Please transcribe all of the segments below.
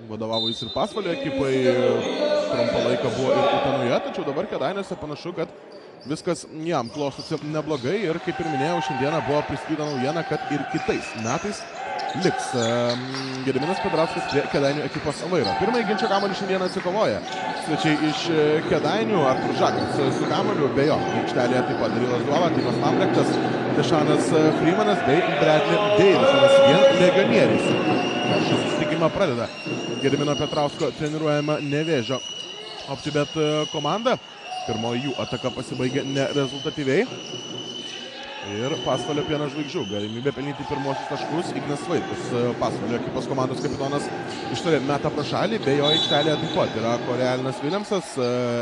vadovavo jis ir Pasvalio ekipai, trumpą laiką buvo ir Utenoje, tačiau dabar Kėdainiuose panašu, kad viskas jam klostosi neblogai ir, kaip ir minėjau, šiandieną buvo pristatyta naujiena, kad ir kitais metais liks Gediminas Petrauskas prie Kėdainių ekipos vairo. Pirmąjį ginčio kamuolį šiandieną atsikovoja svečiai iš Kėdainių, Artur Žakas su kamuoliu, be jo, aikštelėje taip pat Darilas Duola, Timas Lambrechtas, Dešanas Freemanas bei Bradley Davisonas, vien legionieriais. Šį susitikimą pradeda Gedimino Petrausko treniruojama Nevėžio OptiBet komanda. Pirmoji jų ataka pasibaigė nerezultatyviai. Ir Pasvalio Pieno žvaigždžių galimybė pelnyti pirmosius taškus. Ignas Vaitkus, Pasvalio ekipos komandos kapitonas, iš toli meta pro šalį, bei jo aikštelėje taip pat yra Korealinas Viljamsas,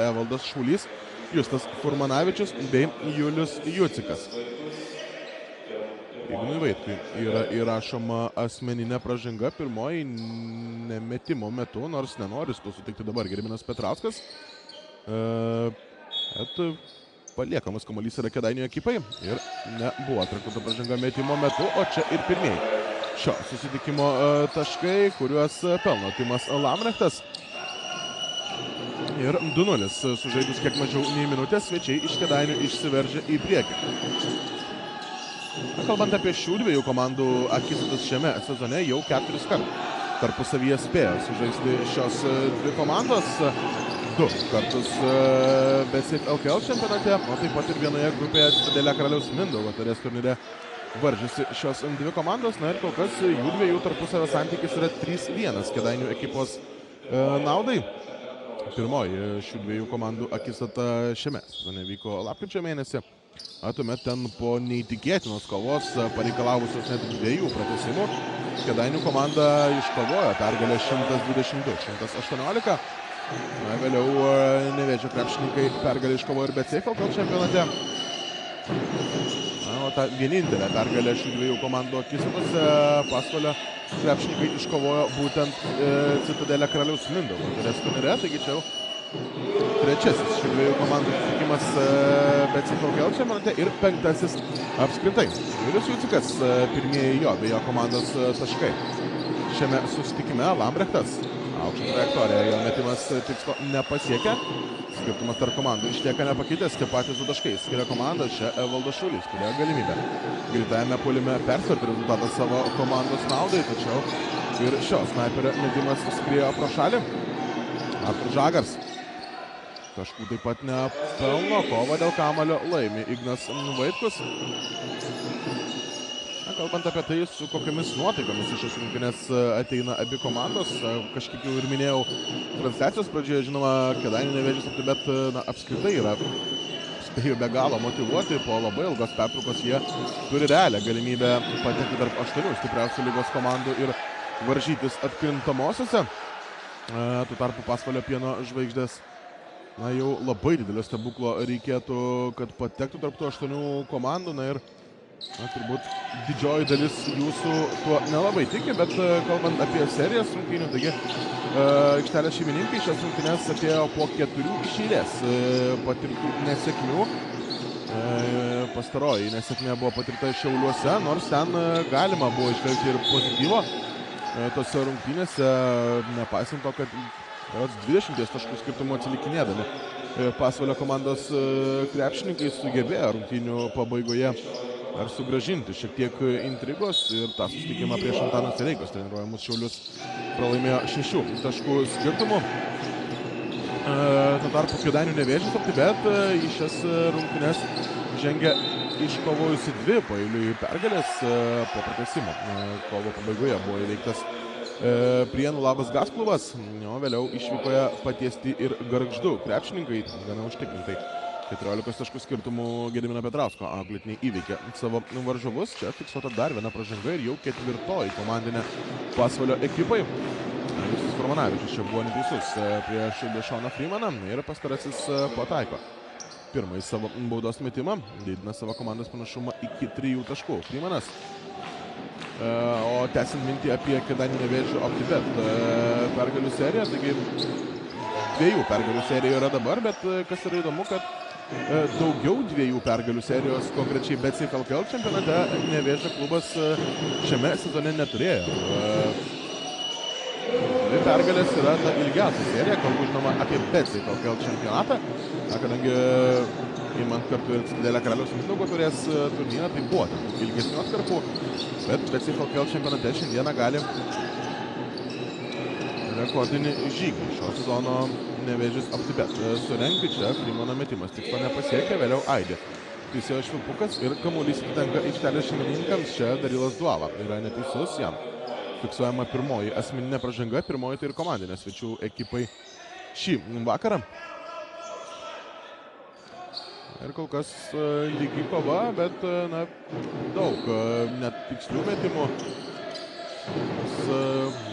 Evaldas Šulys, Justas Furmanavičius bei Julius Jucikas. Ignui Vaitkui yra įrašoma asmeninė pražanga pirmoji nemetimo metu, nors nenoris to sutikti dabar Gediminas Petrauskas. Paliekamas kamuolys yra Kėdainių ekipai ir nebuvo atraktuota pražanga metimo metu, o čia ir pirmieji šio susitikimo taškai, kuriuos pelno Timas Lambrechtas. Ir 2-0 sužaidus kiek mažiau nei minutės, svečiai iš Kėdainių išsiveržia į priekį. Kalbant apie šių dviejų komandų akistatas šiame sezone, jau 4 kartus tarpusavyje spėjo sužaisti šios dvi komandos. 2 kartus BCF LKL čempionate, o taip pat ir vienoje grupėje Citadelė Karaliaus Mindaugo taurės turnyre varžėsi šios dvi komandos. Na ir kol kas jų dviejų tarpusavio santykis yra 3-1 Kėdainių ekipos naudai. Pirmoji šių dviejų komandų akistata šiame sezone vyko lapkričio mėnesį. Tuomet ten po neįtikėtinos kovos, pareikalavusios net 2 pratęsimų, Kėdainių komanda iškovojo pergalę 122-118. Vėliau Nevėžio krepšininkai pergalę iškovojo ir BCF LKL čempionate. O ta vienintelė pergalė šių dviejų komandų akistatose Pasvalio krepšininkai iškovojo būtent Citadelė Karaliaus Mindaugo taurės turnyre. Taigi čia jau trečiasis šių dviejų komandų susitikimas BCF LKL čempionate ir 5. apskritai. Julius Jucikas, pirmieji jo bei jo komandos taškai šiame susitikime. Lambrechtas aukšta trajektorija, jo metimas tikslo nepasiekia. Skirtumas tarp komandų išlieka nepakitęs, tie patys 2 taškai skiria komandą. Čia Evaldas Šulys turėjo galimybę greitajame puolime persvarti rezultatą savo komandos naudai, tačiau ir šio snaiperio metimas skriejo pro šalį. Artur Žagas taškų taip pat nepelno, kovą dėl kamuolio laimi Ignas Vaitkus. Kalbant apie tai, su kokiamis nuotaikomis iš šios rungtynės ateina abi komandos, kažkaip jau ir minėjau transliacijos pradžioje, žinoma, Kėdainių Nevėžis OptiBet apskritai yra spėjo be galo motyvuoti, po labai ilgos pertraukos jie turi realią galimybę patekti tarp 8 stipriausių lygos komandų ir varžytis atkrintamosiose. Tuo tarpu Pasvalio Pieno žvaigždės jau labai didelio stebuklo reikėtų, kad patektų tarp tų 8 komandų. Na ir turbūt didžioji dalis jūsų tuo nelabai tiki, bet kalbant apie serijas rungtynių, taigi aikštelės šeimininkai šias rungtynės atėjo po 4 iš eilės patirtų nesėkmių. Pastaroji nesėkmė buvo patirta Šiauliuose, nors ten galima buvo išvelgti ir pozityvo tose rungtynėse, nepaisant to, kad 20 taškų skirtumo atsilikinėdami Pasvalio komandos krepšininkai sugebėjo rungtynių pabaigoje ar sugrąžinti šiek tiek intrigos ir tą susitikimą prieš Antaną Sereikos treniruojamus Šiaulius pralaimėjo 6 taškų skirtumų. Tuo tarpu Kėdainių Nevėžis OptiBet į šias rungtynes žengia iškovojusi 2 paeiliui pergalės po pratęsimo. Kovo pabaigoje buvo įveiktas Prienų Labas Gas klubas, o vėliau išvykoje patiesti ir Gargždų krepšininkai gana užtikrintai. 14 taškų skirtumų Gedimino Petrausko auklėtiniai įveikė savo varžovus. Čia fiksuota dar viena pražanga ir jau 4. komandinė Pasvalio ekipai. Justas Furmanavičius čia buvo neteisus prieš Dešoną Freemaną ir pastarasis pataiko pirmąjį savo baudos metimą, didina savo komandos panašumą iki 3 taškų. Freemanas. O tęsiant mintį apie Kėdainių Nevėžio OptiBet pergalių seriją, taigi 2 pergalių serija yra dabar, bet kas yra įdomu, kad daugiau 2 pergalių serijos, konkrečiai BCF LKL čempionate, Nevėžio klubas šiame sezone neturėjo. Ir pergalės yra ta ilgiausia serija, kalbu žinoma apie Betsafe LKL čempionatą. Kadangi įmant kartu ir Cidadelė Karaliaus Mindaugo turės turnyrą, tai buvo ilgesnių atkarpų, bet Betsafe LKL čempionate šiandieną gali rekordinį žygį šio sezono Nevėžis Optibet surengti. Čia Freemano metimas tikslo nepasiekė, vėliau Aidė. Teisėjo švilpukas ir kamuolys tenka aikštelės šeimininkams. Čia Darilas Duala yra neteisus, jam fiksuojama pirmoji asmeninė pražanga, pirmoji tai ir komandinė svečių ekipai šį vakarą. Ir kol kas lygi kova, bet daug net tikslių metimų.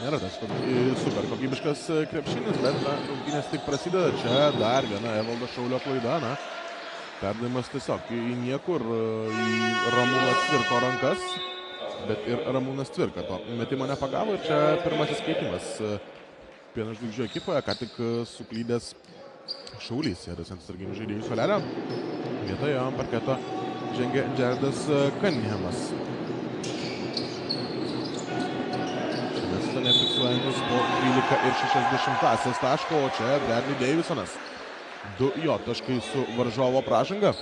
Nėra tas super kokybiškas krepšinis, bet rungtynės tik prasideda. Čia dar viena Evaldo Šaulio klaida. Perdavimas tiesiog į niekur, į Ramūnas Cvirko rankas, bet ir Ramūnas Cvirka to metimo nepagavo. Ir čia pirmasis keitimas Pieno žvaigždžių ekipoje, ką tik suklydęs Šaulys, sėdęs ant sarginių žaidėjų suolelio. Vietoje ant parketo žengė Jaredas Cunninghamas. Nefiksuojantis po 13,60 taško, o čia Bradley Davisonas. 2 jo taškai su varžovo pražanga.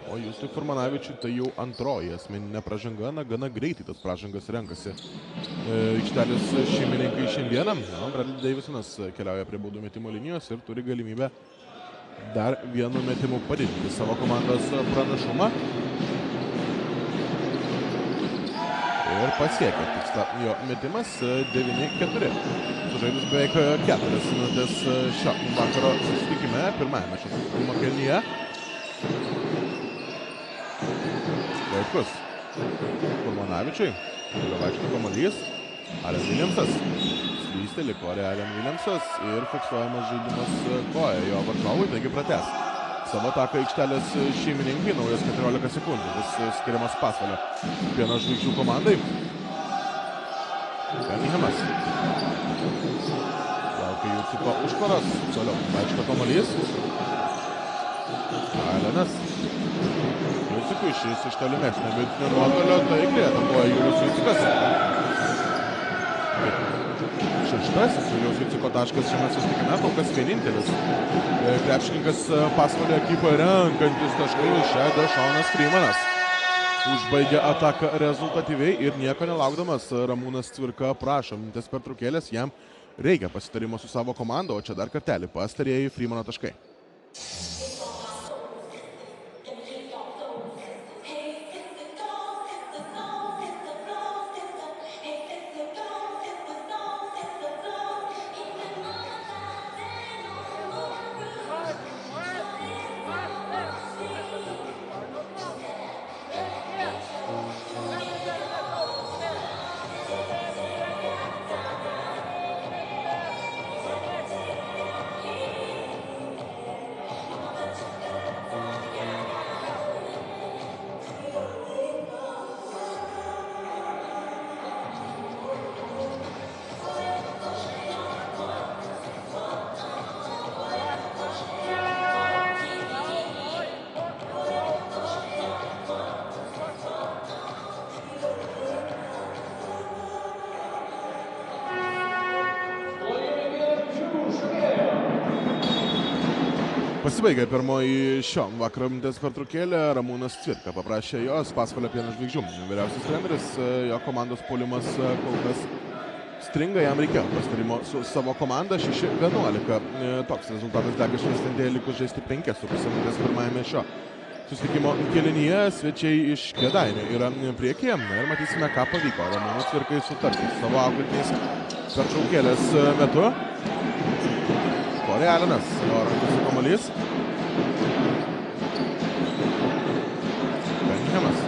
O Justui Furmanavičiui tai jau antroji asmeninė pražanga, gana greitai tas pražangas renkasi aikštelės šeimininkai šiandieną. Bradley Davisonas keliauja prie baudų metimo linijos ir turi galimybę dar vienu metimu padidinti savo komandos pranašumą. Ir pasiekė tikslą jo metimas 9-4. Sužaidus beveik 4 minutės šio vakaro susitikime, pirmajame šio susitikimo kėlinyje. Vaitkus Furmanavičiui, toliau vaikšto kamuolys, Allen Williamsas. Slysteli korė Allen Williamsas ir fiksuojamas žaidimas koja jo varžovui, taigi pratęs savo ataką aikštelės šeimininkai. Naujas 14 sekundžių bus skiriamas Pasvalio Pieno žvaigždžių komandai. Cunninghamas. Laukia Juciko užtvaros. Toliau vaikšto kamuolys. Alenas. Jucikui šis iš tolimesnio vidutinio nuotolio taikliai atakuoja Julius Jucikas. Šeštasis Juliaus Juciko taškas šiame susitikime, kol kas vienintelis krepšininkas Pasvalio ekipoje renkantis taškus. Čia Dešonas Freemanas užbaigia ataką rezultatyviai ir nieko nelaukdamas Ramūnas Cvirka prašo minutės pertraukėlės, jam reikia pasitarimo su savo komanda, o čia dar kartelį pastarieji Freemano taškai. Pasibaigė pirmoji šio vakaro minutės pertraukėlė. Ramūnas Cvirka paprašė jos Pasvalio Pieno žvaigždžių vyriausias treneris. Jo komandos puolimas kol kas stringa, jam reikėjo pasitarimo su savo komanda. 6-11. Toks rezultatas dega švestintėje, likus žaisti 5,5 minutės pirmajame šio susitikimo kėlinyje. Svečiai iš Kėdainių yra priekyje ir matysime, ką pavyko Ramūnui Cvirkai sutarti su savo auklėtiniais pertraukėlės metu. Corey Allenas, rankose kamuolys. Cunninghamas.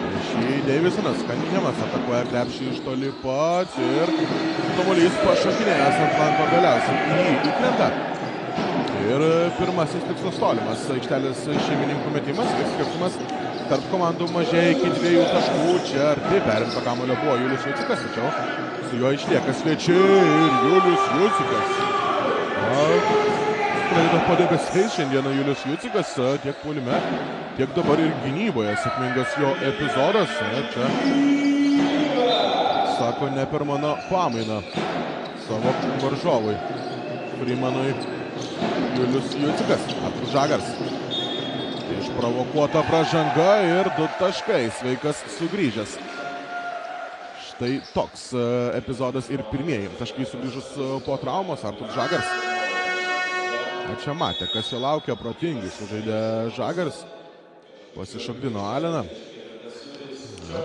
Prieš jį Davisonas. Cunninghamas atakuoja krepšį iš toli pats ir kamuolys pašokinėjęs ant flanko galiausiai jį įkrenta. Ir pirmasis tikslas tolimas aikštelės šeimininkų metimas. Skirtumas tarp komandų mažėja iki 2 taškų. Čia arti perimto kamuolio buvo Julius Jucikas, tačiau su juo išlieka svečiai ir Julius Jucikas. Skraido po debesiais šiandieną Julius Jucikas, tiek puolime, tiek dabar ir gynyboje sėkmingas jo epizodas. Čia sako, ne per mano pamainą savo varžovui. Freemanui Julius Jucikas, Artūras Žagars. Išprovokuota pražanga ir 2 taškai, sveikas sugrįžęs. Štai toks epizodas ir pirmieji taškai sugrįžus po traumos, Artūras Žagars. Čia matė, kas jo laukia, protingai sužaidė Žagars, pasišokdino Aleną,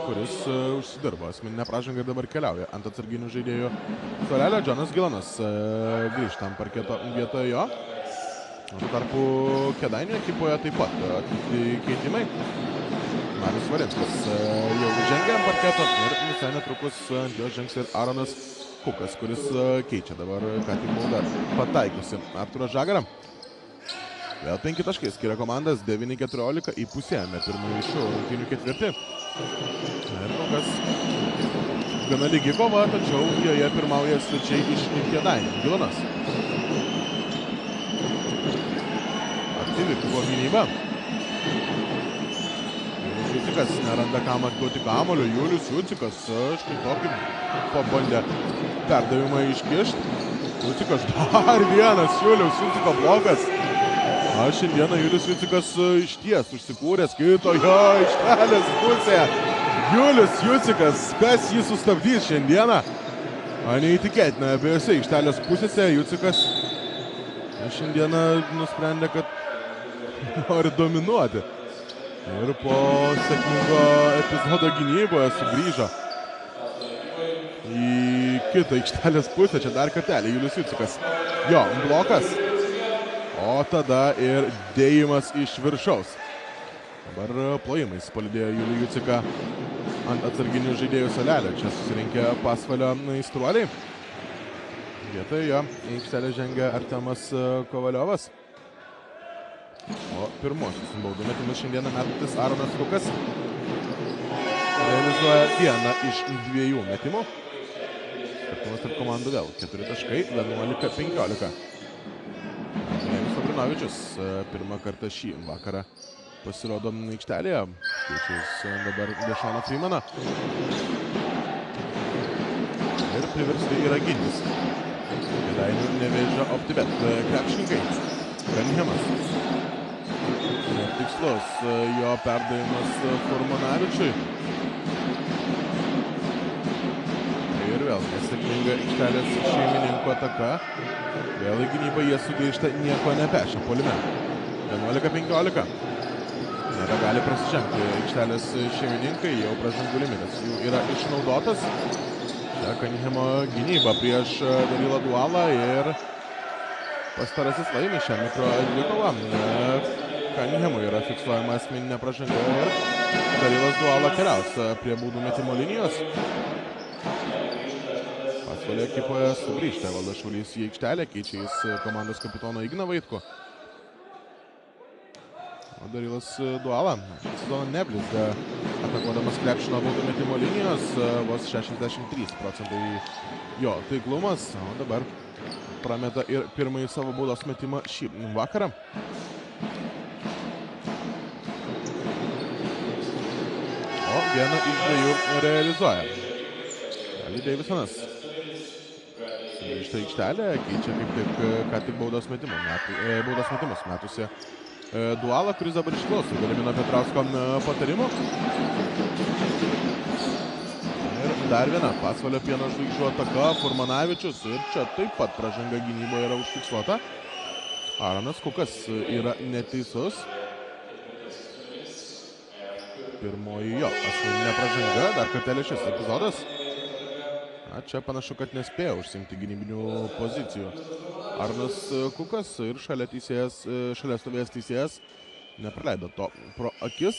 kuris užsidirbo asmeninę pražangą ir dabar keliauja ant atsarginių žaidėjų suolelio. Džonas Gilanas grįžta ant parketo vietoje jo. Tuo tarpu Kėdainių ekipoje taip pat atlikti keitimai. Marius Varinskas jau žengia ant parketo ir visai netrukus ant jo žengs ir Aronas Kukas, kuris keičia dabar ką tik baudą pataikiusi Artūrą Žagarą. Vėl 5 taškai skiria komandas, 9-14 įpusėjame pirmąjį šių rungtynių ketvirtį. Ir kol kas gana lygi kova, tačiau joje pirmauja svečiai iš Kėdainių. Gilanas. Aktyvi buvo gynyba. Jucikas neranda kam atduoti kamuolio. Julius Jucikas štai tokį pabandė perdavimą iškišti. Jucikas dar vienas Julius Juciko blokas. Šiandieną Julius Jucikas išties užsikūręs kitoje aikštelės pusėje. Julius Jucikas, kas jį sustabdys šiandieną? Neįtikėtina, abiejose aikštelės pusėse Jucikas šiandieną nusprendė, kad nori dominuoti. Ir po sėkmingo epizodo gynyboje sugrįžo į kitą aikštelės pusę. Čia dar kartelį Julius Jucikas. Jo, blokas. O tada ir dėjimas iš viršaus. Dabar plojimais palydėjo Julių Juciką ant atsarginių žaidėjų suolelio. Čia susirinkė Pasvalio aistruoliai. Vietoje jo į aikštelę žengia Artemas Kovaliovas. O pirmosius baudų metimus šiandieną metantis Aronas Kukas realizuoja vieną iš 2 metimų. Skirtumas tarp komandų vėl 4 taškai, 11-15. Andrėjus Abrinovičius pirmą kartą šį vakarą pasirodo aikštelėje. Keičiais dabar Dešoną Freemaną. Ir priversti yra gintis. Kėdainių Nevėžio OptiBet krepšininkai. Cunningamas. Tikslus jo perdavimas Furmanavičiui. Ir vėl nesėkminga aikštelės šeimininkų ataka. Vėl į gynybą jie sugrįžta nieko nepešę puolime. 11-15. Nebegali prasižengti aikštelės šeimininkai, jau pražangų limitas jų yra išnaudotas. Čia Cunninghamo gynyba prieš Darilą Dualą ir pastarasis laimi šią mikrodvikovą. Cunninghamui yra fiksuojama asmeninė pražanga ir Darilas Duala keliaus prie baudų metimo linijos. Pasvalio ekipoje sugrįžta Evaldas Šaulys į aikštelę, keičia jis komandos kapitono Igną Vaitkų. O Darilas Duala sezoną neblizga atakuodamas krepšino baudų metimo linijos, vos 63% jo taiklumas, o dabar prameta ir pirmąjį savo baudos metimą šį vakarą. O vieną iš 2 realizuoja. Ali Davisonas sugrįžta aikštelę, keičia kaip tik ką tik baudos metimus metusi Dualą, kuris dabar išklauso Galimino Petrausko patarimų. Ir dar viena Pasvalio Pieno žvaigždžių ataka, Furmanavičius ir čia taip pat pražanga gynyboje yra užfiksuota. Aronas Kukas yra neteisus. Pirmoji jo asmeninė pražanga, dar kartelį šis epizodas. Čia panašu, kad nespėjo užsimti gynybinių pozicijų Aronas Kukas ir šalia stovėjęs teisėjas nepraleido to pro akis.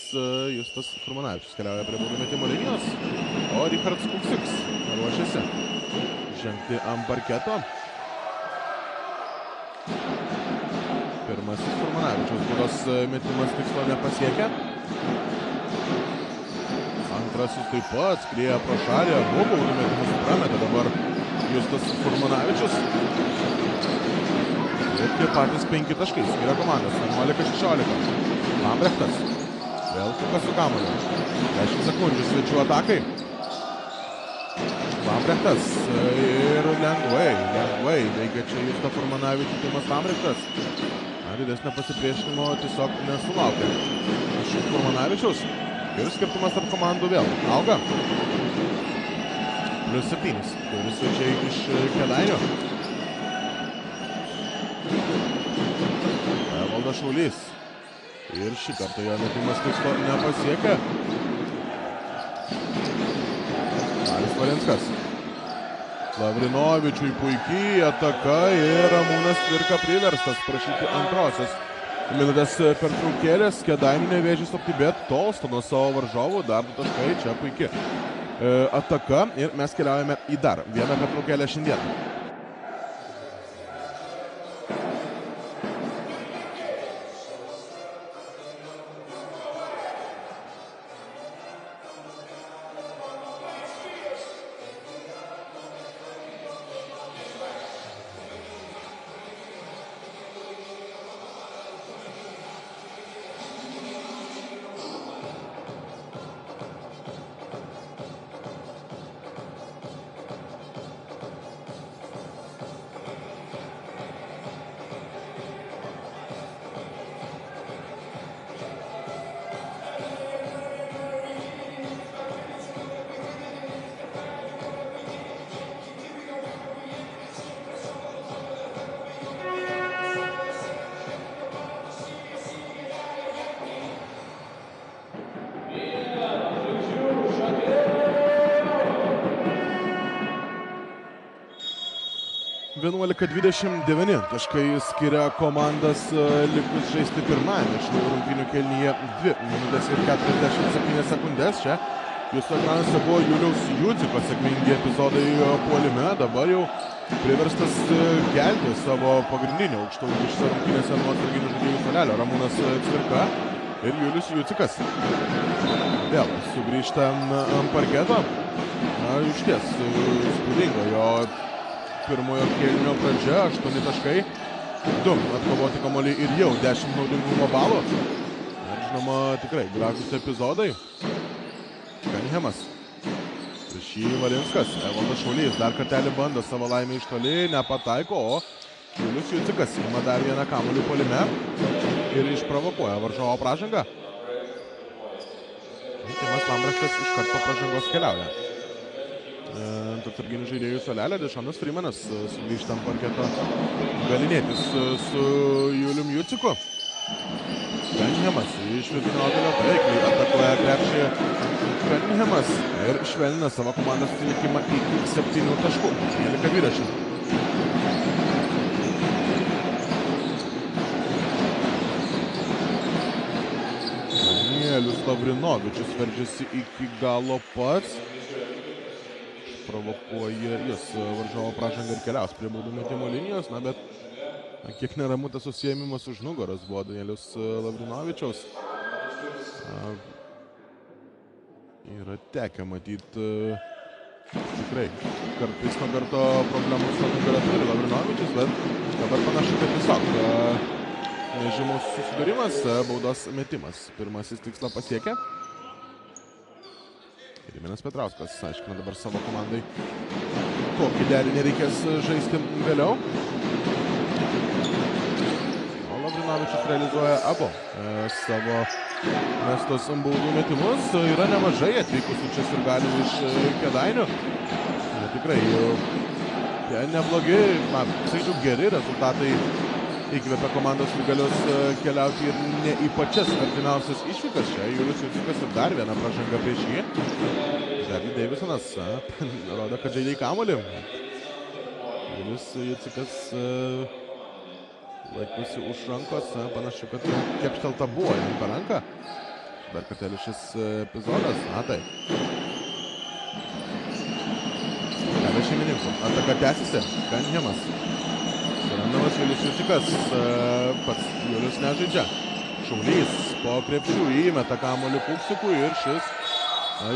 Justas Furmanavičius keliauja prie baudų metimo linijos, o Richards Kuksiks ruošiasi žengti ant parketo. Pirmasis Furmanavičiaus baudos metimas tikslo nepasiekia. Antrasis taip pat skrieja pro šalį, abu baudų metimus prameta dabar Justas Furmanavičius. Ir tie patys 5 taškai skiria komandos, 11-16. Lambrechtas. Vėl Kukas su kamuoliu. 10 sekundžių svečių atakai. Lambrechtas ir lengvai veikia čia Justą Furmanavičių, Timas Lambrechtas. Didesnio pasipriešinimo tiesiog nesulaukia iš Furmanavičiaus. Ir skirtumas tarp komandų vėl auga. +7. Turi svečiai iš Kėdainių. Evaldas Šaulys. Ir šį kartą jo metimas tikslo nepasiekia. Aris Valinskas. Lavrinovičiui puikiai ataka ir Ramūnas Cvirka priverstas prašyti antrosios minutės pertraukėlės. Kėdainių Nevėžis optibet tolsta nuo savo varžovų. Dar 2 taškai, čia puikiai ataka ir mes keliaujame į dar vieną pertraukėlę šiandien. (11:29) taškai skiria komandas likus žaisti pirmajame šių rungtynių kėlinyje 2 minutės ir 47 sekundės. Čia jūsų ekranuose buvo Juliaus Judziko sėkmingi epizodai puolime. Dabar jau priverstas kelti savo pagrindinio aukštaūgiškose rungtynėse nuo atsarginių žaidėjų suolelio Ramūnas Cvirka ir Julius Judzikas. Vėl sugrįžta ant parketo. Išties spūdinga jo pirmojo kėlinio pradžia, 8 taškai, 2 atkovoti kamuolį ir jau 10 naudingumo balų. Ir žinoma, tikrai gražus epizodai. Cunningamas. Prieš jį Valinskas, Evaldas Šaulys dar kartelį bando savo laimę iš toli, nepataiko, o Julius Judzikas ima dar vieną kamuolį puolime ir išprovokuoja varžovo pražangą. Timas Lambrechtas iš karto pražangos keliauja. Atsarginių žaidėjų suolelio Dešonas Freemanas sugrįžta ant parketo galinėtis su Julium Judziku. Cunningamas iš vidutinio nuotolio taikliai atakuoja krepšį Cunningamas ir švelnina savo komandos atsilikimą iki 7 taškų. 11:20. Danielius Lavrinovičius veržiasi iki galo pats. Provokuoja jis varžovo pražangą ir keliaus prie baudų metimo linijos. Na, bet kiek neramu tas susiėmimas už nugaros buvo Danielius Lavrinovičiaus. Yra tekę matyti tikrai kartais nuo karto problemų su nugarą turi Lavrinovičius, bet dabar panašu, kad tiesiog nežymus susidūrimas, baudos metimas. Pirmasis tikslą pasiekė. Gediminas Petrauskas aiškina dabar savo komandai, kokį derinį reikės žaisti vėliau. O Lavrinovičius realizuoja abu savo mestos baudų metimus. Yra nemažai atvykusių čia sirgalių iš Kėdainių. Tikrai neblogi, sakyčiau, geri rezultatai įkvėpia komandos sirgalius keliauti ir ne į pačias artimiausias išvykas. Čia Julius Judzikas ir dar viena pražanga prieš jį. Bradley Davisonas rodo, kad žaidė į kamuolį. Julius Judzikas laikosi už rankos. Panašu, kad kepštelta buvo jam per ranką. Dar kartelį šis epizodas. Tai. Kelias šeimininkų. Ataka tęsiasi. Cunningamas. Surandamas Julius Judzikas, pats Julius nežaidžia. Šaulys po krepšių įmeta kamuolį Kuksikui ir šis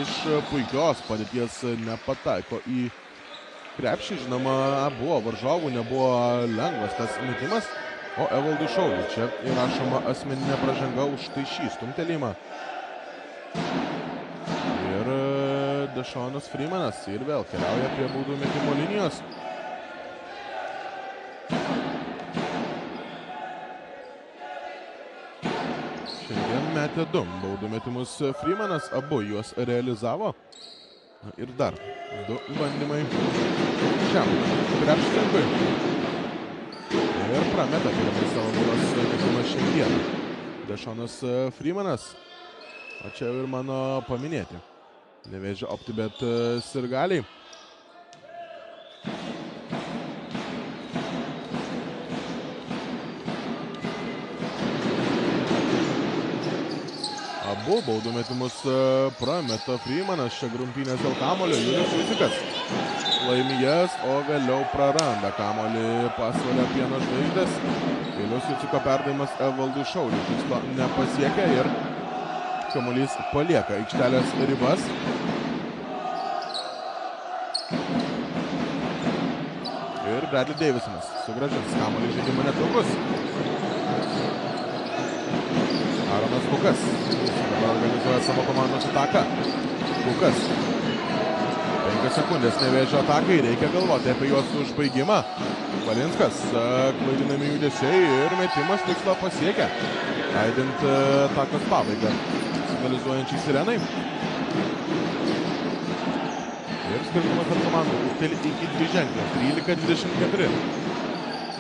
iš puikios padėties nepataiko į krepšį. Žinoma, buvo varžovų, nebuvo lengvas tas metimas, o Evaldui Šauliui čia įrašoma asmeninė pražanga už tai šį stumtelėjimą. Ir Dešonas Freemanas ir vėl keliauja prie baudų metimo linijos. Šiandien metė 2 baudų metimus Freemanas, abu juos realizavo. Ir dar 2 bandymai šiam krepšininkui. Ir prameta pirmąjį savo baudos metimą šiandien. Dešonas Freemanas. O čia ir mano paminėti Nevėžio OptiBet sirgaliai. Abu baudų metimus prameta Freemanas. Čia grumtynės dėl kamulio. Julius Jucikas laimi jas, o vėliau praranda kamulį pasvalio Pieno žvaigždės. Julius Juciko perdavimas Evaldui Šauliui tikslo nepasiekia ir kamuolys palieka aikštelės ribas. Ir Bradley Davisonas sugrąžins kamuolį žaidimą netrukus. Aaronas Kukas dabar organizuoja savo komandos ataką. Kukas. 5 sekundės Nevėžio atakai, reikia galvoti apie juos užbaigimą. Valinskas, klaidinami judesiai ir metimas tikslą pasiekia. Aidint atakos pabaigą signalizuojančiai sirenai. Ir skirtumas tarp komandų ūgteli iki 2 ženklio, 13-24.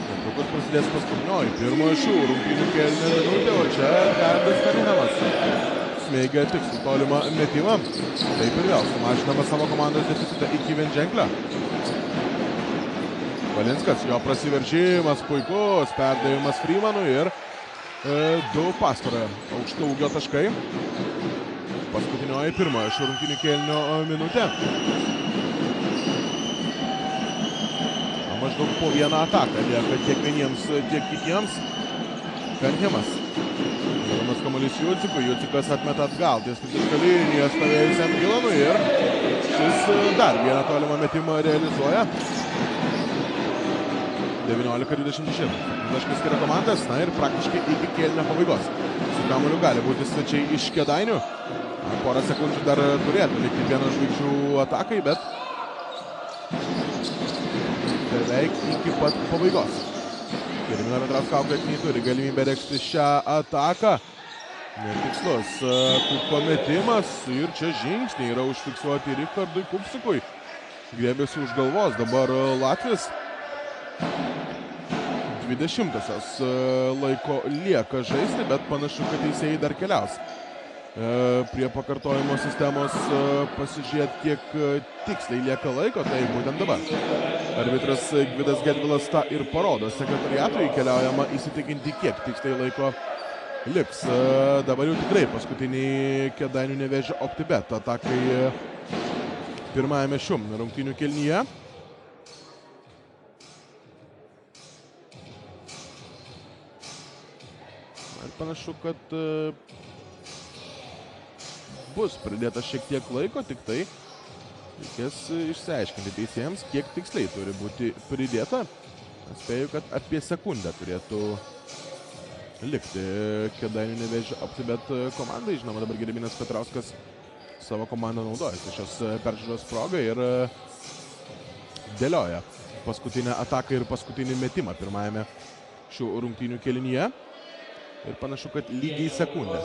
Netrukus prasidės paskutinioji pirmojo šių rungtynių kėlinio minutė, o čia Gardas Cunningamas smeigia tikslų tolimą metimą. Taip ir vėl sumažinama savo komandos deficitą iki 1 ženklio. Valinskas, jo prasiveržimas puikus, perdavimas Freemanui ir 2 pastarojo aukšto ūgio taškai. Paskutinioji pirmojo šių rungtynių kėlinio minutė. Maždaug po vieną ataką lieka tiek vieniems, tiek kitiems. Cunningamas. Žinomas kamuolys Jucikui, Jucikas atmeta atgal ties kritišką liniją stovėjusiam Gilanui ir šis dar vieną tolimą metimą realizuoja. 19-26. Taškai skiria komandas, na ir praktiškai iki kėlinio pabaigos. Su kamuoliu gali būti svečiai iš Kėdainių. Porą sekundžių dar turėtų likti Pieno žvaigždžių atakai, bet beveik iki pat pabaigos. Gedimino Petrausko auklėtiniai turi galimybę regzti šią ataką. Netikslus Kuko metimas ir čia žingsniai yra užfiksuoti Richardui Kupsikui. Griebėsi už galvos dabar Latvis. 20-osios laiko lieka žaisti, bet panašu, kad teisėjai dar keliaus prie pakartojimo sistemos pasižiūrėti, kiek tiksliai lieka laiko, tai būtent dabar. Arbitras Gvidas Gedvilas tą ir parodo sekretariatui, keliaujama įsitikinti, kiek tiksliai laiko liks. Dabar jau tikrai paskutiniai Kėdainių Nevėžio OptiBet atakai pirmajame šių rungtynių kėlinyje. Ir panašu, kad bus pridėta šiek tiek laiko, tik tai reikės išsiaiškinti teisėjams, kiek tiksliai turi būti pridėta. Spėju, kad apie sekundę turėtų likti Kėdainių Nevėžio OptiBet komandai. Žinoma, dabar Gediminas Petrauskas savo komandą naudojasi šios peržiūros progą ir dėlioja paskutinę ataką ir paskutinį metimą pirmajame šių rungtynių kėlinyje. Ir panašu, kad lygiai sekundę.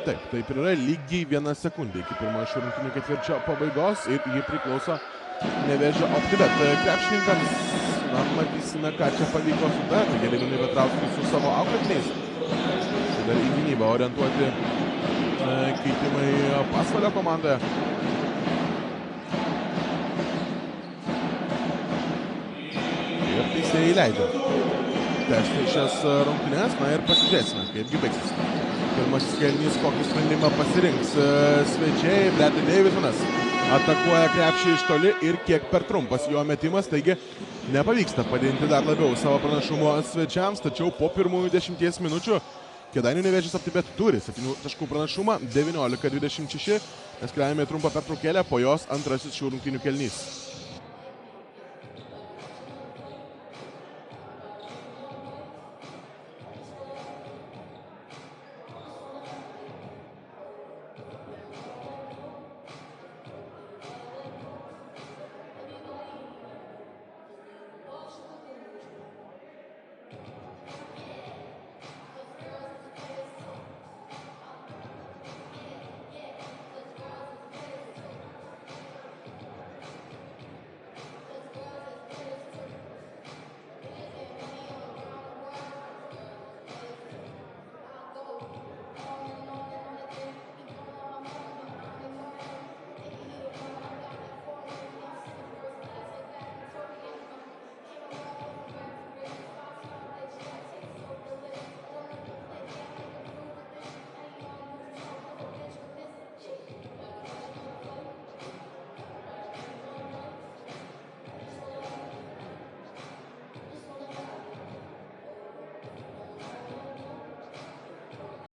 Taip, taip ir yra, lygiai 1 sekundė iki pirmojo šių rungtynių ketvirčio pabaigos ir ji priklauso Nevėžio OptiBet krepšininkams. Na, matysime, ką čia pavyko sutarti. Gediminui Petrauskui su savo auklėtiniais. Tai dar į gynybą orientuoti keitimai Pasvalio komandoje. Ir teisėjai leidžia tęsti šias rungtynes, na ir pasižiūrėsime, kaipgi baigsis. Pirmasis kėlinys, kokį sprendimą pasirinks svečiai. Bradley Davisonas atakuoja krepšį iš toli ir kiek per trumpas jo metimas, taigi nepavyksta padidinti dar labiau savo pranašumo svečiams, tačiau po pirmųjų 10 minučių Kėdainių Nevėžis OptiBet turi 7 taškų pranašumą, 19-26, mes keliaujame trumpą pertraukėlę, po jos antrasis šių rungtynių kėlinys.